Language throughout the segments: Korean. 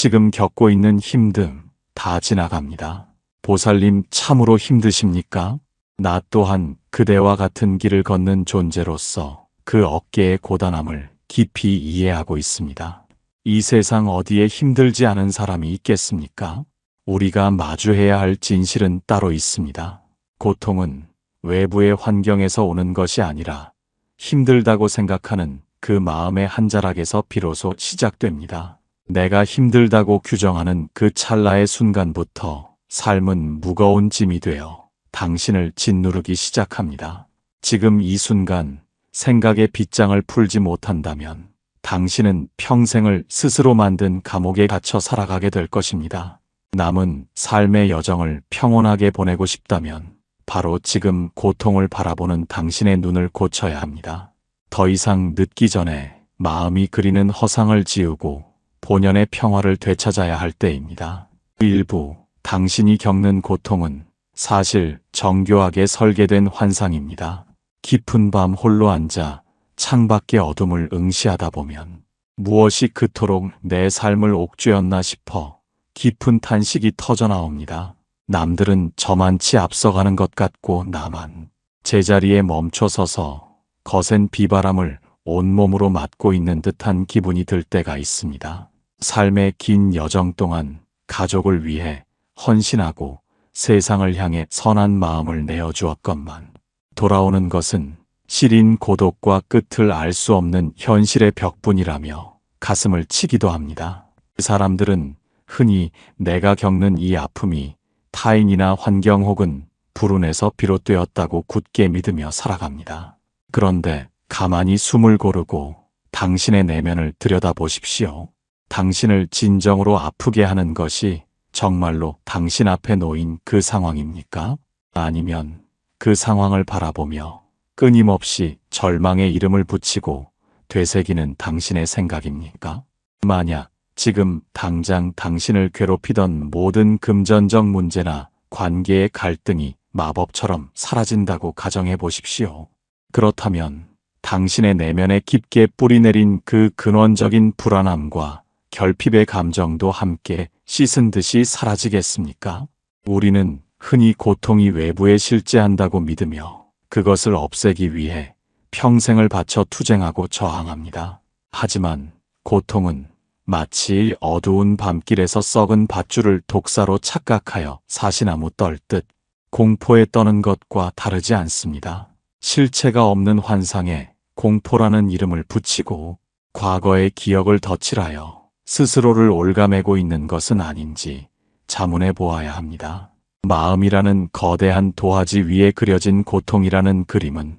지금 겪고 있는 힘듦 다 지나갑니다. 보살님 참으로 힘드십니까? 나 또한 그대와 같은 길을 걷는 존재로서 그 어깨의 고단함을 깊이 이해하고 있습니다. 이 세상 어디에 힘들지 않은 사람이 있겠습니까? 우리가 마주해야 할 진실은 따로 있습니다. 고통은 외부의 환경에서 오는 것이 아니라 힘들다고 생각하는 그 마음의 한 자락에서 비로소 시작됩니다. 내가 힘들다고 규정하는 그 찰나의 순간부터 삶은 무거운 짐이 되어 당신을 짓누르기 시작합니다. 지금 이 순간 생각의 빗장을 풀지 못한다면 당신은 평생을 스스로 만든 감옥에 갇혀 살아가게 될 것입니다. 남은 삶의 여정을 평온하게 보내고 싶다면 바로 지금 고통을 바라보는 당신의 눈을 고쳐야 합니다. 더 이상 늦기 전에 마음이 그리는 허상을 지우고 본연의 평화를 되찾아야 할 때입니다. 일부 당신이 겪는 고통은 사실 정교하게 설계된 환상입니다. 깊은 밤 홀로 앉아 창밖의 어둠을 응시하다 보면 무엇이 그토록 내 삶을 옥죄었나 싶어 깊은 탄식이 터져나옵니다. 남들은 저만치 앞서가는 것 같고 나만 제자리에 멈춰 서서 거센 비바람을 온몸으로 맞고 있는 듯한 기분이 들 때가 있습니다. 삶의 긴 여정 동안 가족을 위해 헌신하고 세상을 향해 선한 마음을 내어주었건만 돌아오는 것은 시린 고독과 끝을 알 수 없는 현실의 벽뿐이라며 가슴을 치기도 합니다. 사람들은 흔히 내가 겪는 이 아픔이 타인이나 환경 혹은 불운에서 비롯되었다고 굳게 믿으며 살아갑니다. 그런데 가만히 숨을 고르고 당신의 내면을 들여다보십시오. 당신을 진정으로 아프게 하는 것이 정말로 당신 앞에 놓인 그 상황입니까? 아니면 그 상황을 바라보며 끊임없이 절망의 이름을 붙이고 되새기는 당신의 생각입니까? 만약 지금 당장 당신을 괴롭히던 모든 금전적 문제나 관계의 갈등이 마법처럼 사라진다고 가정해 보십시오. 그렇다면 당신의 내면에 깊게 뿌리내린 그 근원적인 불안함과 결핍의 감정도 함께 씻은 듯이 사라지겠습니까? 우리는 흔히 고통이 외부에 실제한다고 믿으며 그것을 없애기 위해 평생을 바쳐 투쟁하고 저항합니다. 하지만 고통은 마치 어두운 밤길에서 썩은 밧줄을 독사로 착각하여 사시나무 떨듯 공포에 떠는 것과 다르지 않습니다. 실체가 없는 환상에 공포라는 이름을 붙이고 과거의 기억을 덧칠하여 스스로를 올가매고 있는 것은 아닌지 자문해 보아야 합니다. 마음이라는 거대한 도화지 위에 그려진 고통이라는 그림은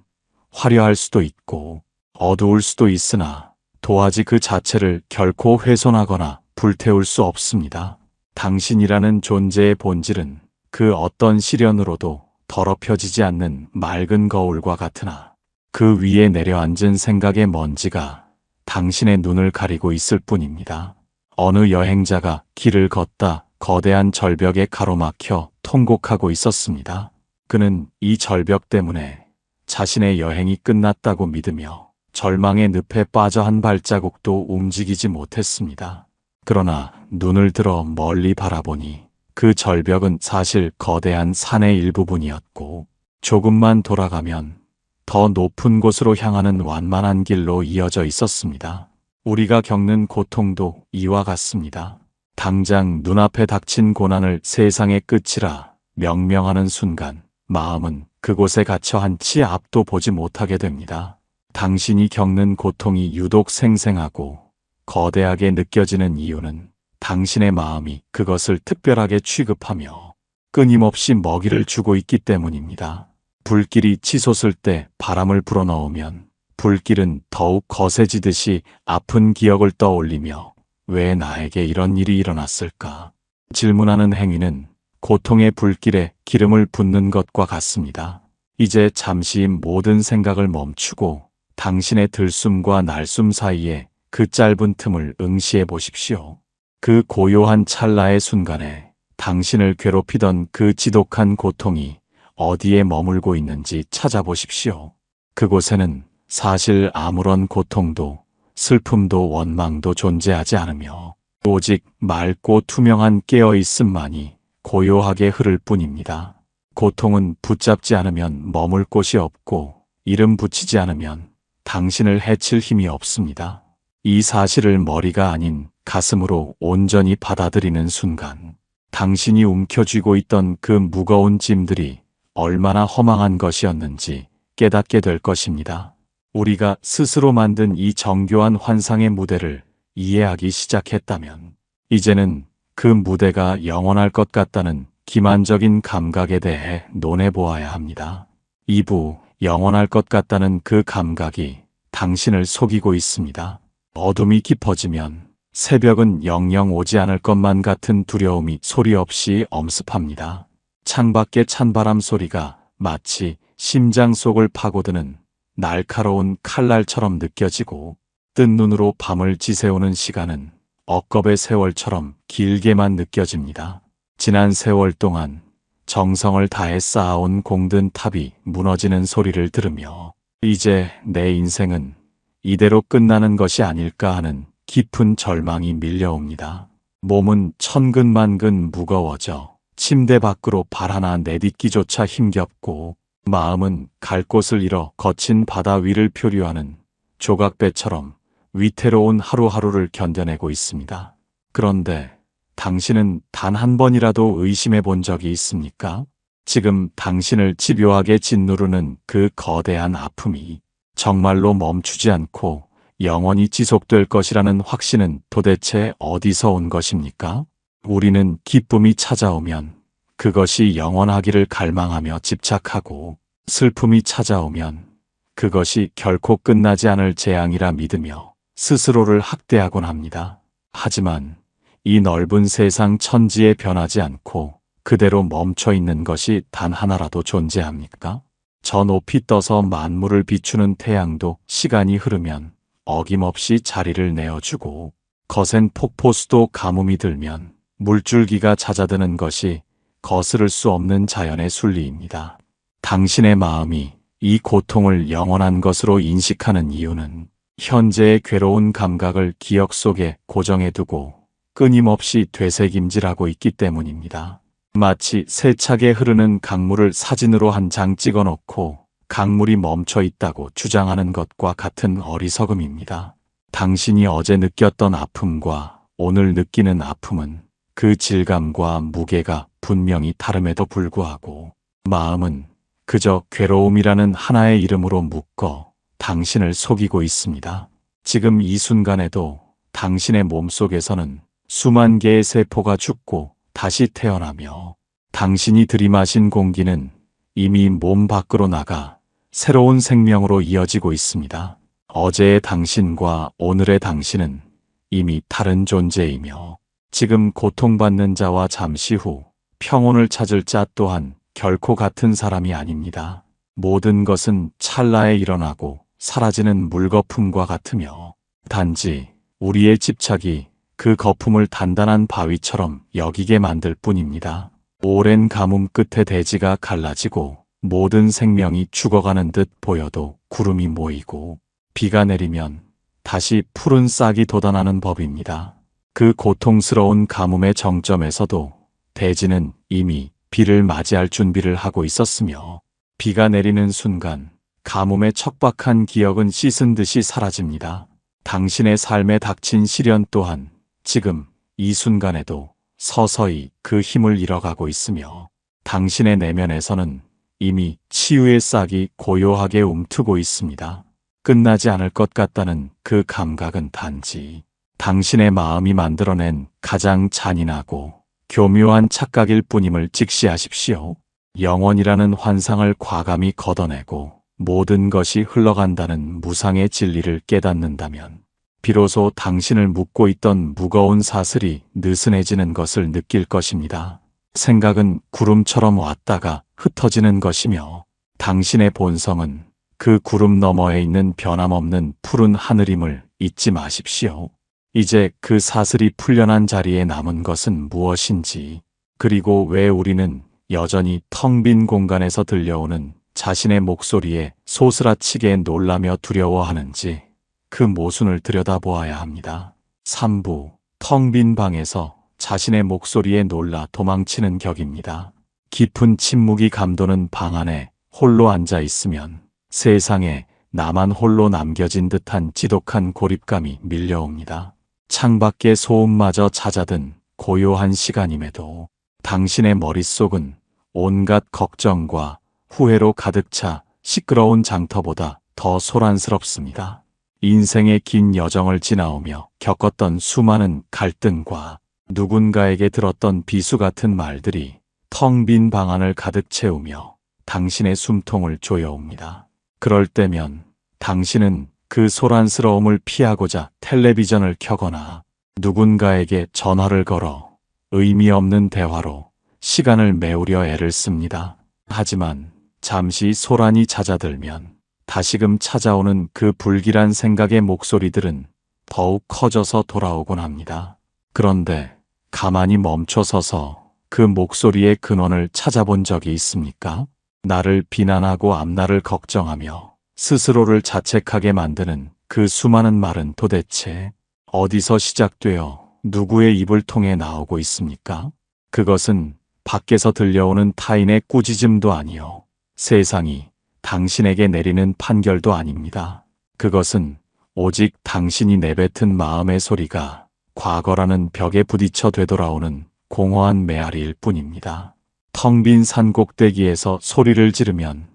화려할 수도 있고 어두울 수도 있으나 도화지 그 자체를 결코 훼손하거나 불태울 수 없습니다. 당신이라는 존재의 본질은 그 어떤 시련으로도 더럽혀지지 않는 맑은 거울과 같으나 그 위에 내려앉은 생각의 먼지가 당신의 눈을 가리고 있을 뿐입니다. 어느 여행자가 길을 걷다 거대한 절벽에 가로막혀 통곡하고 있었습니다. 그는 이 절벽 때문에 자신의 여행이 끝났다고 믿으며 절망의 늪에 빠져 한 발자국도 움직이지 못했습니다. 그러나 눈을 들어 멀리 바라보니 그 절벽은 사실 거대한 산의 일부분이었고 조금만 돌아가면 더 높은 곳으로 향하는 완만한 길로 이어져 있었습니다. 우리가 겪는 고통도 이와 같습니다. 당장 눈앞에 닥친 고난을 세상의 끝이라 명명하는 순간 마음은 그곳에 갇혀 한치 앞도 보지 못하게 됩니다. 당신이 겪는 고통이 유독 생생하고 거대하게 느껴지는 이유는 당신의 마음이 그것을 특별하게 취급하며 끊임없이 먹이를 주고 있기 때문입니다. 불길이 치솟을 때 바람을 불어넣으면 불길은 더욱 거세지듯이 아픈 기억을 떠올리며 왜 나에게 이런 일이 일어났을까? 질문하는 행위는 고통의 불길에 기름을 붓는 것과 같습니다. 이제 잠시 모든 생각을 멈추고 당신의 들숨과 날숨 사이에 그 짧은 틈을 응시해 보십시오. 그 고요한 찰나의 순간에 당신을 괴롭히던 그 지독한 고통이 어디에 머물고 있는지 찾아보십시오. 그곳에는 사실 아무런 고통도 슬픔도 원망도 존재하지 않으며 오직 맑고 투명한 깨어있음만이 고요하게 흐를 뿐입니다. 고통은 붙잡지 않으면 머물 곳이 없고 이름 붙이지 않으면 당신을 해칠 힘이 없습니다. 이 사실을 머리가 아닌 가슴으로 온전히 받아들이는 순간 당신이 움켜쥐고 있던 그 무거운 짐들이 얼마나 허망한 것이었는지 깨닫게 될 것입니다. 우리가 스스로 만든 이 정교한 환상의 무대를 이해하기 시작했다면 이제는 그 무대가 영원할 것 같다는 기만적인 감각에 대해 논해보아야 합니다. 2부 영원할 것 같다는 그 감각이 당신을 속이고 있습니다. 어둠이 깊어지면 새벽은 영영 오지 않을 것만 같은 두려움이 소리 없이 엄습합니다. 창밖의 찬바람 소리가 마치 심장 속을 파고드는 날카로운 칼날처럼 느껴지고 뜬 눈으로 밤을 지새우는 시간은 억겁의 세월처럼 길게만 느껴집니다. 지난 세월 동안 정성을 다해 쌓아온 공든 탑이 무너지는 소리를 들으며 이제 내 인생은 이대로 끝나는 것이 아닐까 하는 깊은 절망이 밀려옵니다. 몸은 천근만근 무거워져 침대 밖으로 발 하나 내딛기조차 힘겹고 마음은 갈 곳을 잃어 거친 바다 위를 표류하는 조각배처럼 위태로운 하루하루를 견뎌내고 있습니다. 그런데 당신은 단 한 번이라도 의심해 본 적이 있습니까? 지금 당신을 집요하게 짓누르는 그 거대한 아픔이 정말로 멈추지 않고 영원히 지속될 것이라는 확신은 도대체 어디서 온 것입니까? 우리는 기쁨이 찾아오면 그것이 영원하기를 갈망하며 집착하고 슬픔이 찾아오면 그것이 결코 끝나지 않을 재앙이라 믿으며 스스로를 학대하곤 합니다. 하지만 이 넓은 세상 천지에 변하지 않고 그대로 멈춰 있는 것이 단 하나라도 존재합니까? 저 높이 떠서 만물을 비추는 태양도 시간이 흐르면 어김없이 자리를 내어주고 거센 폭포수도 가뭄이 들면 물줄기가 잦아드는 것이 거스를 수 없는 자연의 순리입니다. 당신의 마음이 이 고통을 영원한 것으로 인식하는 이유는 현재의 괴로운 감각을 기억 속에 고정해두고 끊임없이 되새김질하고 있기 때문입니다. 마치 세차게 흐르는 강물을 사진으로 한 장 찍어놓고 강물이 멈춰 있다고 주장하는 것과 같은 어리석음입니다. 당신이 어제 느꼈던 아픔과 오늘 느끼는 아픔은 그 질감과 무게가 분명히 다름에도 불구하고 마음은 그저 괴로움이라는 하나의 이름으로 묶어 당신을 속이고 있습니다. 지금 이 순간에도 당신의 몸속에서는 수만 개의 세포가 죽고 다시 태어나며 당신이 들이마신 공기는 이미 몸 밖으로 나가 새로운 생명으로 이어지고 있습니다. 어제의 당신과 오늘의 당신은 이미 다른 존재이며 지금 고통받는 자와 잠시 후 평온을 찾을 자 또한 결코 같은 사람이 아닙니다. 모든 것은 찰나에 일어나고 사라지는 물거품과 같으며 단지 우리의 집착이 그 거품을 단단한 바위처럼 여기게 만들 뿐입니다. 오랜 가뭄 끝에 대지가 갈라지고 모든 생명이 죽어가는 듯 보여도 구름이 모이고 비가 내리면 다시 푸른 싹이 돋아나는 법입니다. 그 고통스러운 가뭄의 정점에서도 대지는 이미 비를 맞이할 준비를 하고 있었으며 비가 내리는 순간 가뭄의 척박한 기억은 씻은 듯이 사라집니다. 당신의 삶에 닥친 시련 또한 지금 이 순간에도 서서히 그 힘을 잃어가고 있으며 당신의 내면에서는 이미 치유의 싹이 고요하게 움트고 있습니다. 끝나지 않을 것 같다는 그 감각은 단지 당신의 마음이 만들어낸 가장 잔인하고 교묘한 착각일 뿐임을 직시하십시오. 영원이라는 환상을 과감히 걷어내고 모든 것이 흘러간다는 무상의 진리를 깨닫는다면 비로소 당신을 묶고 있던 무거운 사슬이 느슨해지는 것을 느낄 것입니다. 생각은 구름처럼 왔다가 흩어지는 것이며 당신의 본성은 그 구름 너머에 있는 변함없는 푸른 하늘임을 잊지 마십시오. 이제 그 사슬이 풀려난 자리에 남은 것은 무엇인지, 그리고 왜 우리는 여전히 텅 빈 공간에서 들려오는 자신의 목소리에 소스라치게 놀라며 두려워하는지 그 모순을 들여다보아야 합니다. 3부 텅 빈 방에서 자신의 목소리에 놀라 도망치는 격입니다. 깊은 침묵이 감도는 방 안에 홀로 앉아 있으면 세상에 나만 홀로 남겨진 듯한 지독한 고립감이 밀려옵니다. 창밖의 소음마저 잦아든 고요한 시간임에도 당신의 머릿속은 온갖 걱정과 후회로 가득 차 시끄러운 장터보다 더 소란스럽습니다. 인생의 긴 여정을 지나오며 겪었던 수많은 갈등과 누군가에게 들었던 비수 같은 말들이 텅 빈 방 안을 가득 채우며 당신의 숨통을 조여옵니다. 그럴 때면 당신은 그 소란스러움을 피하고자 텔레비전을 켜거나 누군가에게 전화를 걸어 의미 없는 대화로 시간을 메우려 애를 씁니다. 하지만 잠시 소란이 잦아들면 다시금 찾아오는 그 불길한 생각의 목소리들은 더욱 커져서 돌아오곤 합니다. 그런데 가만히 멈춰서서 그 목소리의 근원을 찾아본 적이 있습니까? 나를 비난하고 앞날을 걱정하며 스스로를 자책하게 만드는 그 수많은 말은 도대체 어디서 시작되어 누구의 입을 통해 나오고 있습니까? 그것은 밖에서 들려오는 타인의 꾸짖음도 아니요, 세상이 당신에게 내리는 판결도 아닙니다. 그것은 오직 당신이 내뱉은 마음의 소리가 과거라는 벽에 부딪혀 되돌아오는 공허한 메아리일 뿐입니다. 텅 빈 산 꼭대기에서 소리를 지르면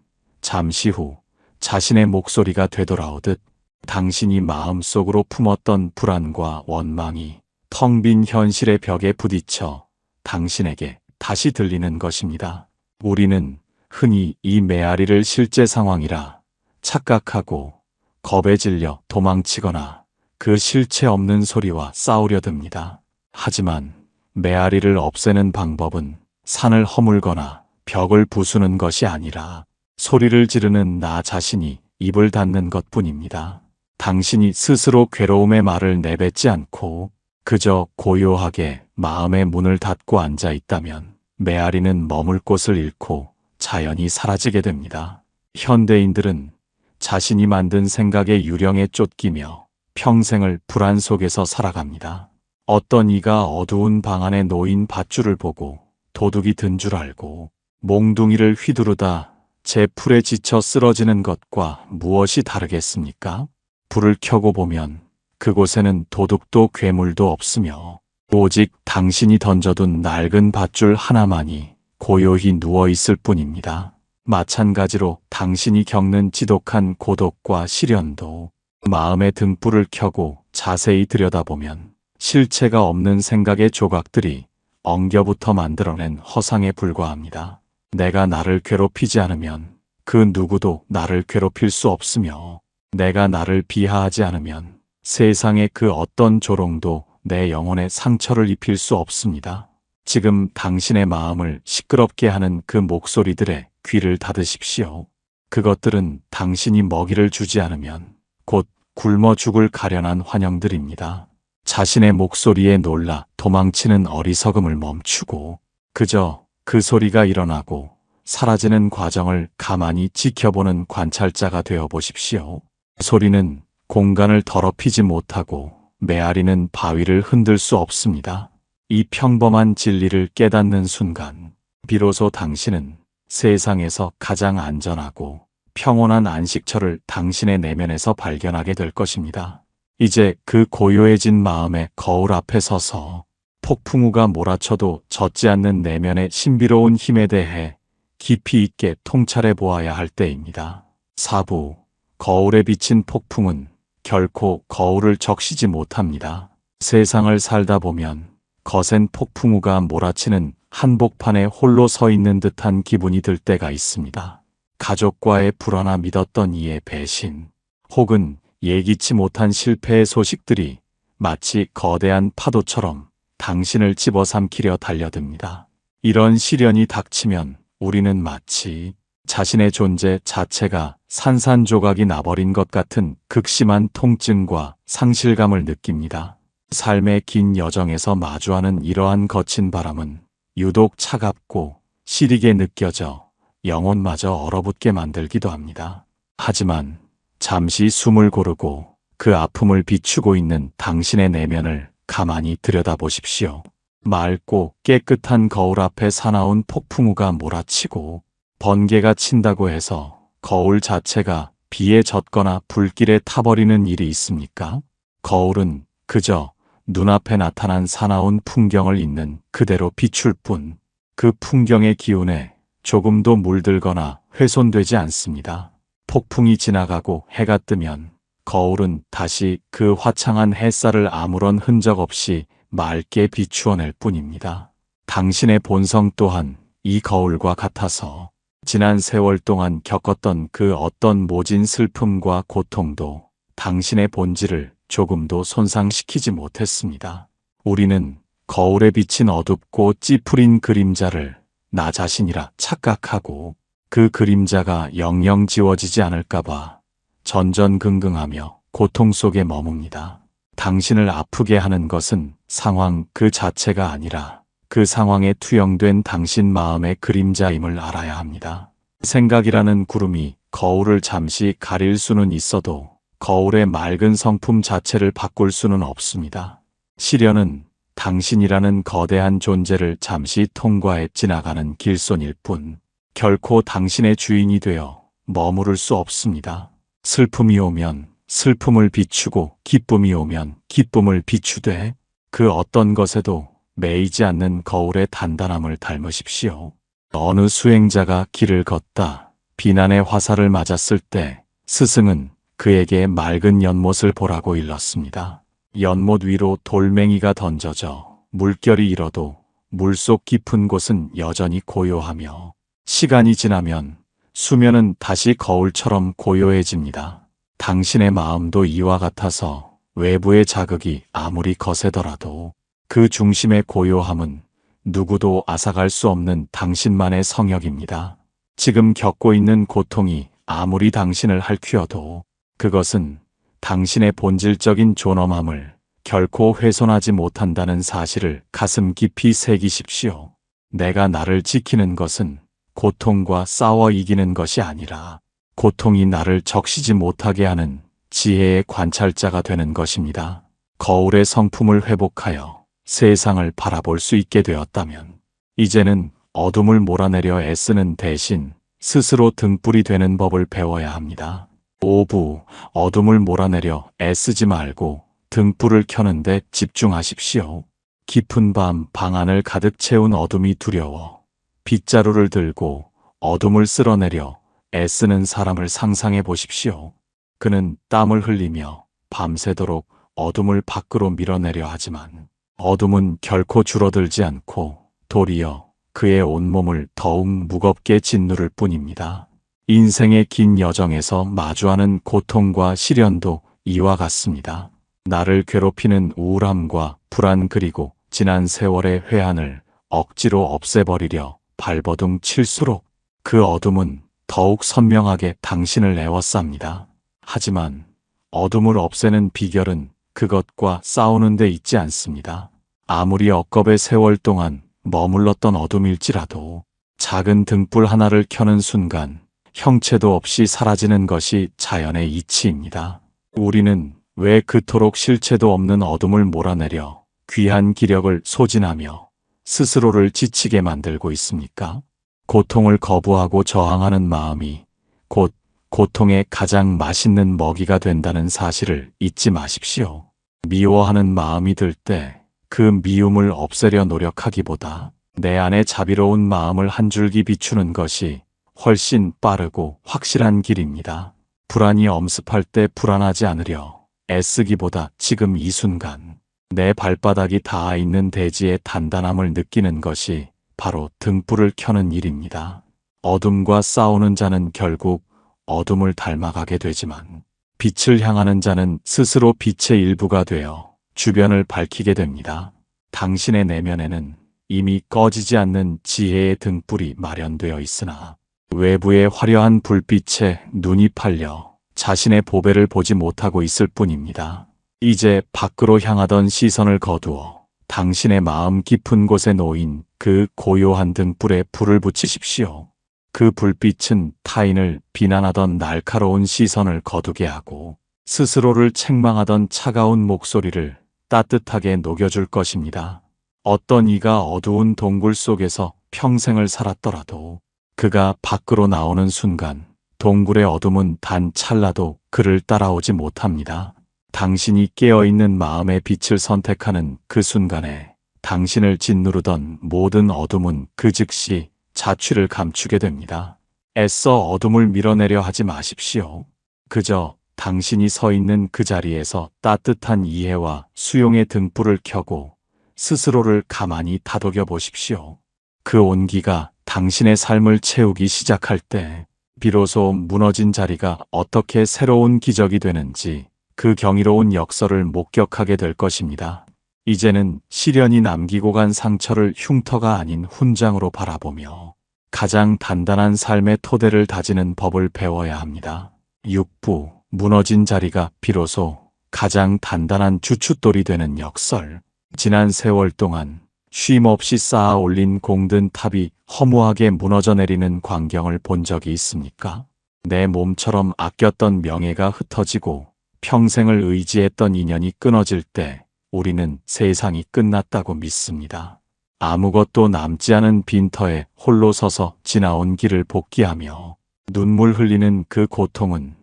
잠시 후 자신의 목소리가 되돌아오듯 당신이 마음속으로 품었던 불안과 원망이 텅 빈 현실의 벽에 부딪혀 당신에게 다시 들리는 것입니다. 우리는 흔히 이 메아리를 실제 상황이라 착각하고 겁에 질려 도망치거나 그 실체 없는 소리와 싸우려 듭니다. 하지만 메아리를 없애는 방법은 산을 허물거나 벽을 부수는 것이 아니라 소리를 지르는 나 자신이 입을 닫는 것뿐입니다. 당신이 스스로 괴로움의 말을 내뱉지 않고 그저 고요하게 마음의 문을 닫고 앉아 있다면 메아리는 머물 곳을 잃고 자연히 사라지게 됩니다. 현대인들은 자신이 만든 생각의 유령에 쫓기며 평생을 불안 속에서 살아갑니다. 어떤 이가 어두운 방 안에 놓인 밧줄을 보고 도둑이 든 줄 알고 몽둥이를 휘두르다 제 풀에 지쳐 쓰러지는 것과 무엇이 다르겠습니까? 불을 켜고 보면 그곳에는 도둑도 괴물도 없으며 오직 당신이 던져둔 낡은 밧줄 하나만이 고요히 누워있을 뿐입니다. 마찬가지로 당신이 겪는 지독한 고독과 시련도 마음의 등불을 켜고 자세히 들여다보면 실체가 없는 생각의 조각들이 엉겨부터 만들어낸 허상에 불과합니다. 내가 나를 괴롭히지 않으면 그 누구도 나를 괴롭힐 수 없으며 내가 나를 비하하지 않으면 세상의 그 어떤 조롱도 내 영혼에 상처를 입힐 수 없습니다. 지금 당신의 마음을 시끄럽게 하는 그 목소리들의 귀를 닫으십시오. 그것들은 당신이 먹이를 주지 않으면 곧 굶어 죽을 가련한 환영들입니다. 자신의 목소리에 놀라 도망치는 어리석음을 멈추고 그저 그 소리가 일어나고 사라지는 과정을 가만히 지켜보는 관찰자가 되어 보십시오. 소리는 공간을 더럽히지 못하고 메아리는 바위를 흔들 수 없습니다. 이 평범한 진리를 깨닫는 순간 비로소 당신은 세상에서 가장 안전하고 평온한 안식처를 당신의 내면에서 발견하게 될 것입니다. 이제 그 고요해진 마음의 거울 앞에 서서 폭풍우가 몰아쳐도 젖지 않는 내면의 신비로운 힘에 대해 깊이 있게 통찰해 보아야 할 때입니다. 4부 거울에 비친 폭풍은 결코 거울을 적시지 못합니다. 세상을 살다 보면 거센 폭풍우가 몰아치는 한복판에 홀로 서 있는 듯한 기분이 들 때가 있습니다. 가족과의 불화나 믿었던 이의 배신, 혹은 예기치 못한 실패의 소식들이 마치 거대한 파도처럼 당신을 집어삼키려 달려듭니다. 이런 시련이 닥치면 우리는 마치 자신의 존재 자체가 산산조각이 나버린 것 같은 극심한 통증과 상실감을 느낍니다. 삶의 긴 여정에서 마주하는 이러한 거친 바람은 유독 차갑고 시리게 느껴져 영혼마저 얼어붙게 만들기도 합니다. 하지만 잠시 숨을 고르고 그 아픔을 비추고 있는 당신의 내면을 가만히 들여다보십시오. 맑고 깨끗한 거울 앞에 사나운 폭풍우가 몰아치고 번개가 친다고 해서 거울 자체가 비에 젖거나 불길에 타버리는 일이 있습니까? 거울은 그저 눈앞에 나타난 사나운 풍경을 있는 그대로 비출 뿐, 그 풍경의 기운에 조금도 물들거나 훼손되지 않습니다. 폭풍이 지나가고 해가 뜨면 거울은 다시 그 화창한 햇살을 아무런 흔적 없이 맑게 비추어낼 뿐입니다. 당신의 본성 또한 이 거울과 같아서 지난 세월 동안 겪었던 그 어떤 모진 슬픔과 고통도 당신의 본질을 조금도 손상시키지 못했습니다. 우리는 거울에 비친 어둡고 찌푸린 그림자를 나 자신이라 착각하고 그 그림자가 영영 지워지지 않을까봐 전전긍긍하며 고통 속에 머뭅니다. 당신을 아프게 하는 것은 상황 그 자체가 아니라 그 상황에 투영된 당신 마음의 그림자임을 알아야 합니다. 생각이라는 구름이 거울을 잠시 가릴 수는 있어도 거울의 맑은 성품 자체를 바꿀 수는 없습니다. 시련은 당신이라는 거대한 존재를 잠시 통과해 지나가는 길손일 뿐 결코 당신의 주인이 되어 머무를 수 없습니다. 슬픔이 오면 슬픔을 비추고 기쁨이 오면 기쁨을 비추되 그 어떤 것에도 매이지 않는 거울의 단단함을 닮으십시오. 어느 수행자가 길을 걷다 비난의 화살을 맞았을 때 스승은 그에게 맑은 연못을 보라고 일렀습니다. 연못 위로 돌멩이가 던져져 물결이 일어도 물속 깊은 곳은 여전히 고요하며 시간이 지나면 수면은 다시 거울처럼 고요해집니다. 당신의 마음도 이와 같아서 외부의 자극이 아무리 거세더라도 그 중심의 고요함은 누구도 앗아갈 수 없는 당신만의 성역입니다. 지금 겪고 있는 고통이 아무리 당신을 핥히어도 그것은 당신의 본질적인 존엄함을 결코 훼손하지 못한다는 사실을 가슴 깊이 새기십시오. 내가 나를 지키는 것은 고통과 싸워 이기는 것이 아니라 고통이 나를 적시지 못하게 하는 지혜의 관찰자가 되는 것입니다. 거울의 성품을 회복하여 세상을 바라볼 수 있게 되었다면 이제는 어둠을 몰아내려 애쓰는 대신 스스로 등불이 되는 법을 배워야 합니다. 오부, 어둠을 몰아내려 애쓰지 말고 등불을 켜는데 집중하십시오. 깊은 밤 방 안을 가득 채운 어둠이 두려워 빗자루를 들고 어둠을 쓸어내려 애쓰는 사람을 상상해 보십시오. 그는 땀을 흘리며 밤새도록 어둠을 밖으로 밀어내려 하지만 어둠은 결코 줄어들지 않고 도리어 그의 온몸을 더욱 무겁게 짓누를 뿐입니다. 인생의 긴 여정에서 마주하는 고통과 시련도 이와 같습니다. 나를 괴롭히는 우울함과 불안 그리고 지난 세월의 회한을 억지로 없애버리려 발버둥 칠수록 그 어둠은 더욱 선명하게 당신을 에워쌉니다. 하지만 어둠을 없애는 비결은 그것과 싸우는 데 있지 않습니다. 아무리 억겁의 세월 동안 머물렀던 어둠일지라도 작은 등불 하나를 켜는 순간 형체도 없이 사라지는 것이 자연의 이치입니다. 우리는 왜 그토록 실체도 없는 어둠을 몰아내려 귀한 기력을 소진하며 스스로를 지치게 만들고 있습니까? 고통을 거부하고 저항하는 마음이 곧 고통의 가장 맛있는 먹이가 된다는 사실을 잊지 마십시오. 미워하는 마음이 들 때 그 미움을 없애려 노력하기보다 내 안의 자비로운 마음을 한 줄기 비추는 것이 훨씬 빠르고 확실한 길입니다. 불안이 엄습할 때 불안하지 않으려 애쓰기보다 지금 이 순간 내 발바닥이 닿아 있는 대지의 단단함을 느끼는 것이 바로 등불을 켜는 일입니다. 어둠과 싸우는 자는 결국 어둠을 닮아가게 되지만 빛을 향하는 자는 스스로 빛의 일부가 되어 주변을 밝히게 됩니다. 당신의 내면에는 이미 꺼지지 않는 지혜의 등불이 마련되어 있으나 외부의 화려한 불빛에 눈이 팔려 자신의 보배를 보지 못하고 있을 뿐입니다. 이제 밖으로 향하던 시선을 거두어 당신의 마음 깊은 곳에 놓인 그 고요한 등불에 불을 붙이십시오. 그 불빛은 타인을 비난하던 날카로운 시선을 거두게 하고 스스로를 책망하던 차가운 목소리를 따뜻하게 녹여줄 것입니다. 어떤 이가 어두운 동굴 속에서 평생을 살았더라도 그가 밖으로 나오는 순간 동굴의 어둠은 단 찰나도 그를 따라오지 못합니다. 당신이 깨어있는 마음의 빛을 선택하는 그 순간에 당신을 짓누르던 모든 어둠은 그 즉시 자취를 감추게 됩니다. 애써 어둠을 밀어내려 하지 마십시오. 그저 당신이 서 있는 그 자리에서 따뜻한 이해와 수용의 등불을 켜고 스스로를 가만히 다독여 보십시오. 그 온기가 당신의 삶을 채우기 시작할 때 비로소 무너진 자리가 어떻게 새로운 기적이 되는지 그 경이로운 역설을 목격하게 될 것입니다. 이제는 시련이 남기고 간 상처를 흉터가 아닌 훈장으로 바라보며 가장 단단한 삶의 토대를 다지는 법을 배워야 합니다. 6부 무너진 자리가 비로소 가장 단단한 주춧돌이 되는 역설. 지난 세월 동안 쉼 없이 쌓아 올린 공든 탑이 허무하게 무너져 내리는 광경을 본 적이 있습니까? 내 몸처럼 아꼈던 명예가 흩어지고 평생을 의지했던 인연이 끊어질 때 우리는 세상이 끝났다고 믿습니다. 아무것도 남지 않은 빈터에 홀로 서서 지나온 길을 복귀하며 눈물 흘리는 그 고통은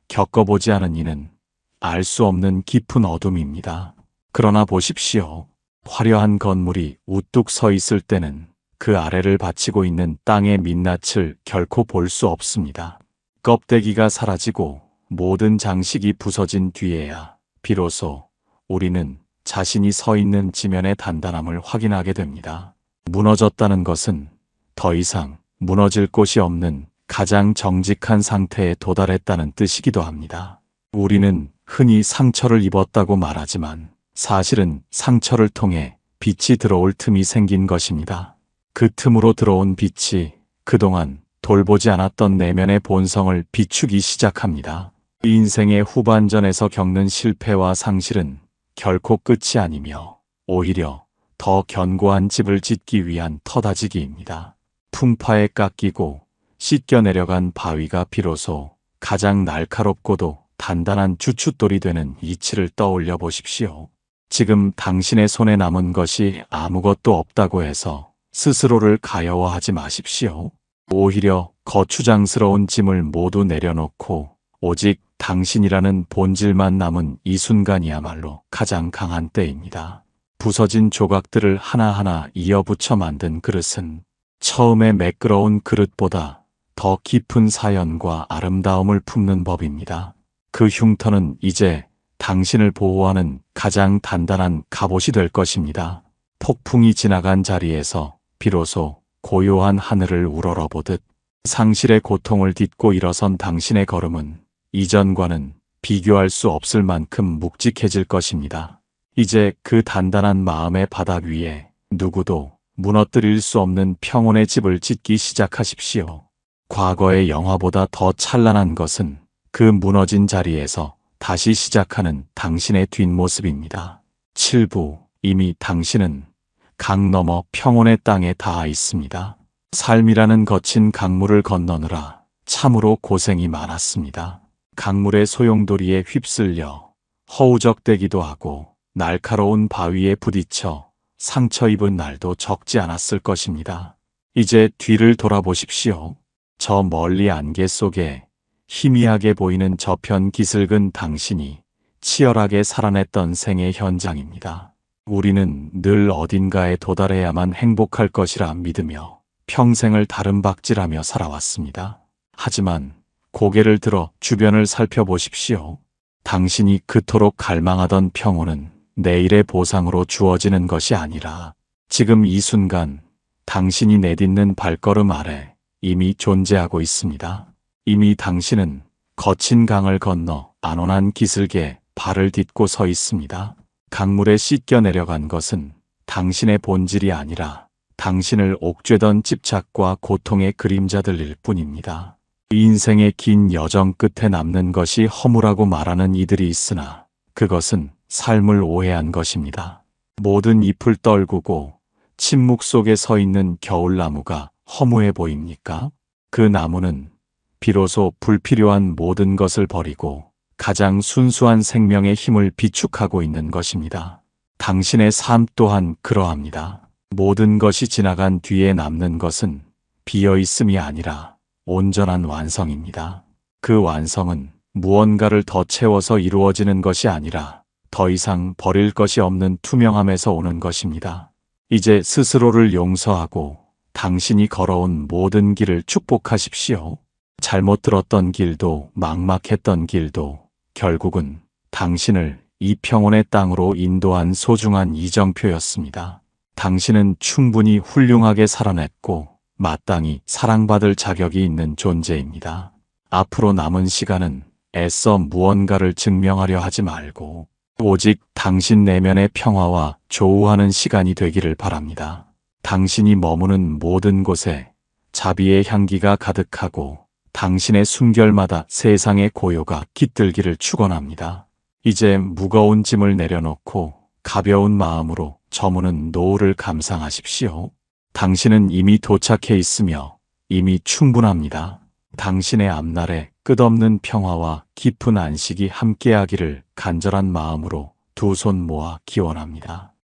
겪어보지 않은 이는 알 수 없는 깊은 어둠입니다. 그러나 보십시오. 화려한 건물이 우뚝 서 있을 때는 그 아래를 받치고 있는 땅의 민낯을 결코 볼 수 없습니다. 껍데기가 사라지고 모든 장식이 부서진 뒤에야 비로소 우리는 자신이 서 있는 지면의 단단함을 확인하게 됩니다. 무너졌다는 것은 더 이상 무너질 곳이 없는 가장 정직한 상태에 도달했다는 뜻이기도 합니다. 우리는 흔히 상처를 입었다고 말하지만 사실은 상처를 통해 빛이 들어올 틈이 생긴 것입니다. 그 틈으로 들어온 빛이 그동안 돌보지 않았던 내면의 본성을 비추기 시작합니다. 인생의 후반전에서 겪는 실패와 상실은 결코 끝이 아니며 오히려 더 견고한 집을 짓기 위한 터다지기입니다. 풍파에 깎이고 씻겨 내려간 바위가 비로소 가장 날카롭고도 단단한 주춧돌이 되는 이치를 떠올려 보십시오. 지금 당신의 손에 남은 것이 아무것도 없다고 해서 스스로를 가여워하지 마십시오. 오히려 거추장스러운 짐을 모두 내려놓고 오직 당신이라는 본질만 남은 이 순간이야말로 가장 강한 때입니다. 부서진 조각들을 하나하나 이어붙여 만든 그릇은 처음에 매끄러운 그릇보다 더 깊은 사연과 아름다움을 품는 법입니다. 그 흉터는 이제 당신을 보호하는 가장 단단한 갑옷이 될 것입니다. 폭풍이 지나간 자리에서 비로소 고요한 하늘을 우러러보듯 상실의 고통을 딛고 일어선 당신의 걸음은 이전과는 비교할 수 없을 만큼 묵직해질 것입니다. 이제 그 단단한 마음의 바닥 위에 누구도 무너뜨릴 수 없는 평온의 집을 짓기 시작하십시오. 과거의 영화보다 더 찬란한 것은 그 무너진 자리에서 다시 시작하는 당신의 뒷모습입니다. 7부 이미 당신은 강 너머 평온의 땅에 닿아 있습니다. 삶이라는 거친 강물을 건너느라 참으로 고생이 많았습니다. 강물의 소용돌이에 휩쓸려 허우적대기도 하고 날카로운 바위에 부딪혀 상처 입은 날도 적지 않았을 것입니다. 이제 뒤를 돌아보십시오. 저 멀리 안개 속에 희미하게 보이는 저편 기슭은 당신이 치열하게 살아냈던 생의 현장입니다. 우리는 늘 어딘가에 도달해야만 행복할 것이라 믿으며 평생을 다름박질하며 살아왔습니다. 하지만 고개를 들어 주변을 살펴보십시오. 당신이 그토록 갈망하던 평온은 내일의 보상으로 주어지는 것이 아니라 지금 이 순간 당신이 내딛는 발걸음 아래 이미 존재하고 있습니다. 이미 당신은 거친 강을 건너 안온한 기슭에 발을 딛고 서 있습니다. 강물에 씻겨 내려간 것은 당신의 본질이 아니라 당신을 옥죄던 집착과 고통의 그림자들일 뿐입니다. 인생의 긴 여정 끝에 남는 것이 허무라고 말하는 이들이 있으나 그것은 삶을 오해한 것입니다. 모든 잎을 떨구고 침묵 속에 서 있는 겨울나무가 허무해 보입니까? 그 나무는 비로소 불필요한 모든 것을 버리고 가장 순수한 생명의 힘을 비축하고 있는 것입니다. 당신의 삶 또한 그러합니다. 모든 것이 지나간 뒤에 남는 것은 비어있음이 아니라 온전한 완성입니다. 그 완성은 무언가를 더 채워서 이루어지는 것이 아니라 더 이상 버릴 것이 없는 투명함에서 오는 것입니다. 이제 스스로를 용서하고 당신이 걸어온 모든 길을 축복하십시오. 잘못 들었던 길도 막막했던 길도 결국은 당신을 이 평온의 땅으로 인도한 소중한 이정표였습니다. 당신은 충분히 훌륭하게 살아냈고 마땅히 사랑받을 자격이 있는 존재입니다. 앞으로 남은 시간은 애써 무언가를 증명하려 하지 말고 오직 당신 내면의 평화와 조우하는 시간이 되기를 바랍니다. 당신이 머무는 모든 곳에 자비의 향기가 가득하고 당신의 숨결마다 세상의 고요가 깃들기를 축원합니다. 이제 무거운 짐을 내려놓고 가벼운 마음으로 저무는 노을을 감상하십시오. 당신은 이미 도착해 있으며 이미 충분합니다. 당신의 앞날에 끝없는 평화와 깊은 안식이 함께하기를 간절한 마음으로 두 손 모아 기원합니다.